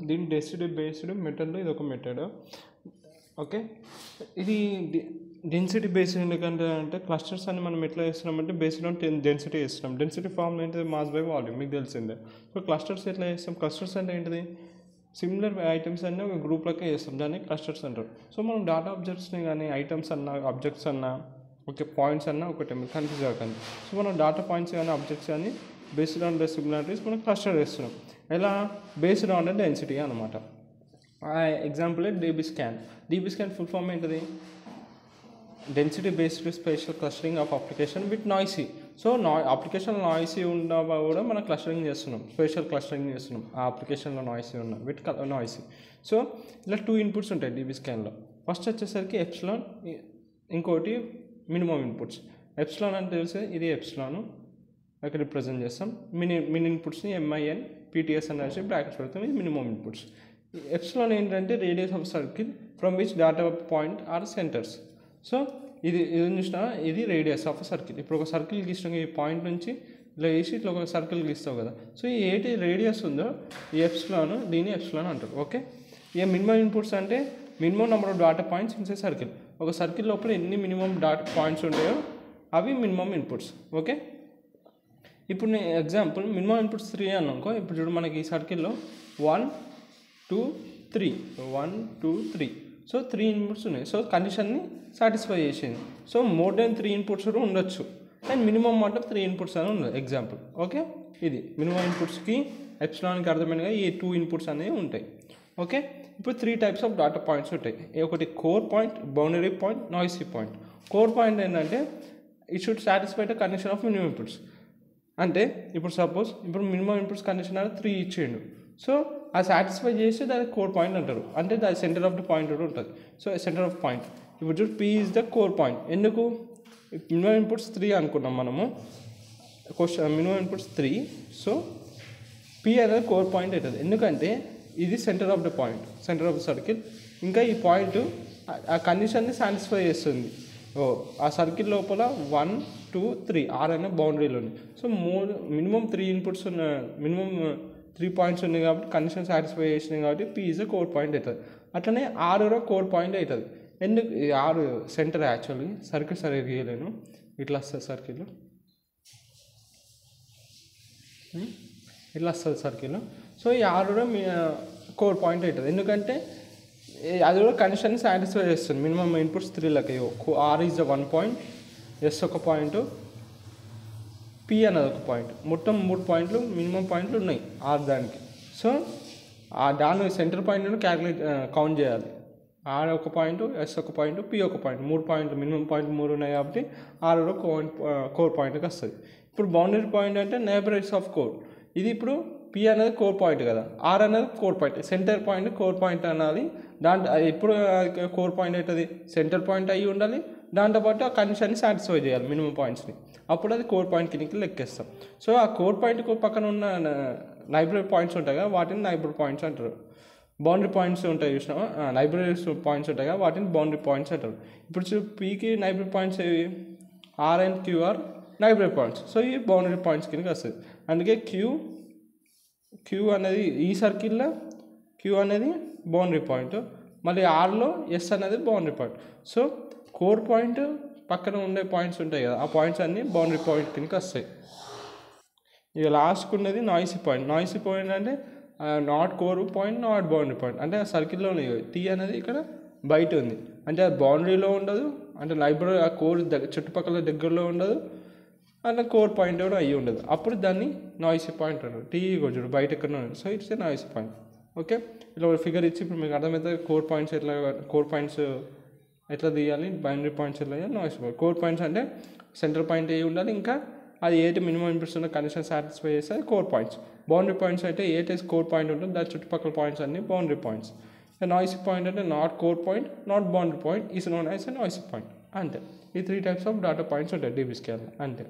దీని density based మెథడ్లో ఇది ఒక మెథడ్. ఓకే, ఇది డెన్సిటీ బేస్డ్ ఎందుకంటే అంటే క్లస్టర్స్ అని మనం ఎట్లా చేస్తున్నామంటే బేస్డ్ ఆన్ డెన్సిటీ చేస్తున్నాం. డెన్సిటీ ఫార్మ్ ఏంటిది? మాస్ బై వాల్యూమ్, మీకు తెలిసిందే. సో క్లస్టర్స్ ఎట్లా చేస్తాం? క్లస్టర్స్ అంటే ఏంటిది? సిమిలర్ ఐటమ్స్ అన్నీ ఒక గ్రూప్లోకే చేస్తాం, దాన్ని క్లస్టర్స్ అంటారు. సో మనం డేటా ఆబ్జెక్ట్స్ని కానీ ఐటమ్స్ అన్నా ఆబ్జెక్ట్స్ అన్నా ఓకే పాయింట్స్ అన్నా ఒకటే, మీరు కన్ఫ్యూజ్ అవ్వకండి. సో మనం డేటా పాయింట్స్ కానీ ఆబ్జెక్ట్స్ కానీ బేస్డ్ ఆన్ ద సిమిలారిటీస్ మనం క్లస్టర్ చేస్తున్నాం. ఎలా? బేస్డ్ ఆన్ ద డెన్సిటీ అనమాట. Example DB scan. DB scan full form ఏంటిది? Density based spatial clustering of application with noisy. So application noisy ఉన్నా కూడా మనం క్లస్టరింగ్ చేస్తున్నాం, స్పేషల్ క్లస్టరింగ్ చేస్తున్నాం. ఆ అప్లికేషన్లో నాయిసీ ఉన్నా విత్ నాయిసీ. సో ఇలా 2 ఇన్పుట్స్ ఉంటాయి డీబీ స్కాన్లో. ఫస్ట్ వచ్చేసరికి ఎప్సిలాన్, ఇంకోటి మినిమం ఇన్పుట్స్. ఎప్సిలాన్ అంటే తెలిసి ఇది ఎప్సిలాన్ అక్కడ రిప్రజెంట్ చేస్తాం. మిన్ ఇన్పుట్స్ని ఎంఐఎన్ పిటిఎస్ అని వచ్చి బ్రాకెట్స్ పెడతాం. ఇది మినిమం ఇన్పుట్స్. ఎప్సిలాన్ ఏంటంటే radius of circle from which data point are centres. So ఇది చూసినా ఇది రేడియస్ ఆఫ్ సర్కిల్. ఇప్పుడు ఒక సర్కిల్ గీసినాం, ఈ పాయింట్ నుంచి ఇలా వేసి ఇట్లా ఒక సర్కిల్ గీస్తావు కదా. సో ఈ ఏటి రేడియస్ ఉందో ఈ ఎప్సిలాన్, దీన్ని ఎప్సిలాన్ అంటారు. ఓకే, ఇక మినిమం ఇన్పుట్స్ అంటే minimum number of data points in circle. ఒక సర్కిల్ లోపల ఎన్ని మినిమం డేటా పాయింట్స్ ఉంటాయో అవి మినిమం ఇన్పుట్స్. ఓకే, ఇప్పుడు నేను ఎగ్జాంపుల్ మినిమం ఇన్పుట్స్ 3 అని అనుకో. ఇప్పుడు చూడు మనకి ఈ సర్కిల్లో 1 2 3 1 2 3. సో 3 ఇన్పుట్స్ ఉన్నాయి. సో కండిషన్ని సాటిస్ఫై చేసింది. సో మోర్ దెన్ 3 ఇన్పుట్స్ కూడా ఉండొచ్చు, అండ్ మినిమం మాత్రం 3 ఇన్పుట్స్ అని ఉంది ఎగ్జాంపుల్. ఓకే, ఇది మినిమం ఇన్పుట్స్కి ఎప్సిలాన్కి అర్థమైనగా ఈ 2 ఇన్పుట్స్ అనేవి ఉంటాయి. ఓకే, ఇప్పుడు 3 టైప్స్ ఆఫ్ డేటా పాయింట్స్ ఉంటాయి. ఒకటి core point, boundary point, noisy point. Core point ఏంటంటే it should satisfy the condition of minimum inputs. అంటే ఇప్పుడు సపోజ్ ఇప్పుడు మినిమం ఇన్పుట్స్ కండిషన్ అనేది 3 ఇచ్చేయండు. సో అది సాటిస్ఫై చేస్తే దాన్ని కోర్ పాయింట్ అంటారు. అంటే దాని సెంటర్ ఆఫ్ ద పాయింట్ కూడా ఉంటుంది. సో సెంటర్ ఆఫ్ పాయింట్ ఇప్పుడు చూడు P is the core point. ఎందుకు? మినిమం ఇన్పుట్స్ 3 అనుకున్నాం మనము. Minimum inputs 3. సో పీ అనేది కోర్ పాయింట్ అవుతుంది. ఎందుకంటే ఇది centre of the point, centre of the circle. ఇంకా ఈ పాయింట్ ఆ కండిషన్ని సాటిస్ఫై చేస్తుంది. ఆ సర్కిల్ లోపల 1 2 3 6 అనే బౌండరీలో ఉంది. సో మినిమం 3 ఇన్పుట్స్ ఉన్న మినిమం 3 పాయింట్స్ ఉన్నాయి కాబట్టి కండిషన్ సాటిస్ఫై చేసినాయి కాబట్టి పీ ఈజ్ కోర్ పాయింట్ అవుతుంది. అట్లనే 6 కోర్ పాయింట్ అవుతుంది. ఎందుకు? 6 సెంటర్ యాక్చువల్లీ సర్కిల్ సరిగ్గా గీయలేను, ఇట్లా వస్తుంది సర్కిల్, ఇట్లా వస్తుంది సర్కిల్. సో ఈ 6 కోర్ పాయింట్ అవుతుంది. ఎందుకంటే అది కూడా కండిషన్ సాటిస్ఫై చేస్తుంది. మినిమం ఇన్పుట్స్ 3 లకి ఆర్ ఈజ్ 1 పాయింట్, ఎస్ ఒక పాయింట్, పి అనేది ఒక పాయింట్. మొత్తం 3 పాయింట్లు మినిమం పాయింట్లు ఉన్నాయి ఆర్ దానికి. సో దాని సెంటర్ పాయింట్ను కౌంట్ చేయాలి. ఆర్ ఒక పాయింట్, ఎస్ ఒక పాయింట్, పి ఒక పాయింట్. 3 పాయింట్లు మినిమం పాయింట్ 3 ఉన్నాయి కాబట్టి 6 కోర్ పాయింట్కి వస్తుంది. ఇప్పుడు బౌండరీ పాయింట్ అంటే నైబర్స్ ఆఫ్ కోర్. ఇది ఇప్పుడు పి అనేది కోర్ పాయింట్ కదా, ఆర్ అనేది core point. Centre point core point అనాలి. ఎప్పుడు కోర్ పాయింట్ అవుతుంది? సెంటర్ పాయింట్ అయ్యి ఉండాలి, దాంతోపాటు ఆ కండిషన్ని సాటిస్ఫై చేయాలి మినిమం పాయింట్స్ని. అప్పుడు అది కోర్ పాయింట్ కిందకి లెక్కేస్తాం. సో ఆ కోర్ పాయింట్కి పక్కన ఉన్న నైబర్ పాయింట్స్ ఉంటాయి కదా, వాటిని నైబర్ పాయింట్స్ అంటారు. బౌండరీ పాయింట్స్ ఉంటాయి చూసినా, నైబరీస్ పాయింట్స్ ఉంటాయి కదా, వాటిని బౌండరీ పాయింట్స్ అంటారు. ఇప్పుడు పీకి నైబర్ పాయింట్స్ ఏవి? R and QR neighbour points. So ఈ బౌండరీ పాయింట్స్ కిందకి వస్తుంది. అందుకే క్యూ అనేది ఈ సర్కిల్లో క్యూ అనేది బౌండరీ పాయింట్, మళ్ళీ ఆర్లో ఎస్ అనేది boundary point. So core point పక్కన ఉండే పాయింట్స్ ఉంటాయి కదా, ఆ పాయింట్స్ అన్నీ బౌండరీ పాయింట్ కిందకి వస్తాయి. ఇక లాస్ట్కి ఉన్నది నాయిసీ పాయింట్. నాయిసీ పాయింట్ అంటే not core point, not boundary point. అంటే ఆ సర్కిల్లో టీ అనేది ఇక్కడ బయట ఉంది, అంటే అది బౌండరీలో ఉండదు, అంటే లైబ్రరీ ఆ కోర్ చుట్టుపక్కల దగ్గరలో ఉండదు, అట్లా కోర్ పాయింట్ కూడా అయ్యి ఉండదు. అప్పుడు దాన్ని నాయిసీ పాయింట్ అంటారు. టీ చూడు బయట ఎక్కడ ఉంది. So it's a noisy point. Okay, ఇలా ఫిగర్ ఇచ్చి ఇప్పుడు మీకు అర్థమవుతుంది కోర్ పాయింట్స్ ఎట్లా తీయాలి, బౌండరీ పాయింట్స్ ఎట్లా తీయాలి, నాయిసీ పాయింట్. కోర్ పాయింట్స్ అంటే సెంటర్ పాయింట్ అయ్యి ఉండాలి, ఇంకా అది ఏటి మినిమం ఇన్పుట్స్ ఉన్న కండిషన్ సాటిస్ఫై చేస్తే కోర్ పాయింట్స్. బౌండరీ పాయింట్స్ అయితే ఏటైతే కోర్ పాయింట్ ఉంటుంది దాని చుట్టుపక్కల పాయింట్స్ అన్ని బౌండరీ పాయింట్స్. నాయిసీ పాయింట్ అంటే not core point, not boundary point, is known as a noisy point. అంతే. ఈ 3 టైప్స్ ఆఫ్ డేటా పాయింట్స్ ఉంటాయి డీబీ స్కాన్లో. అంతే.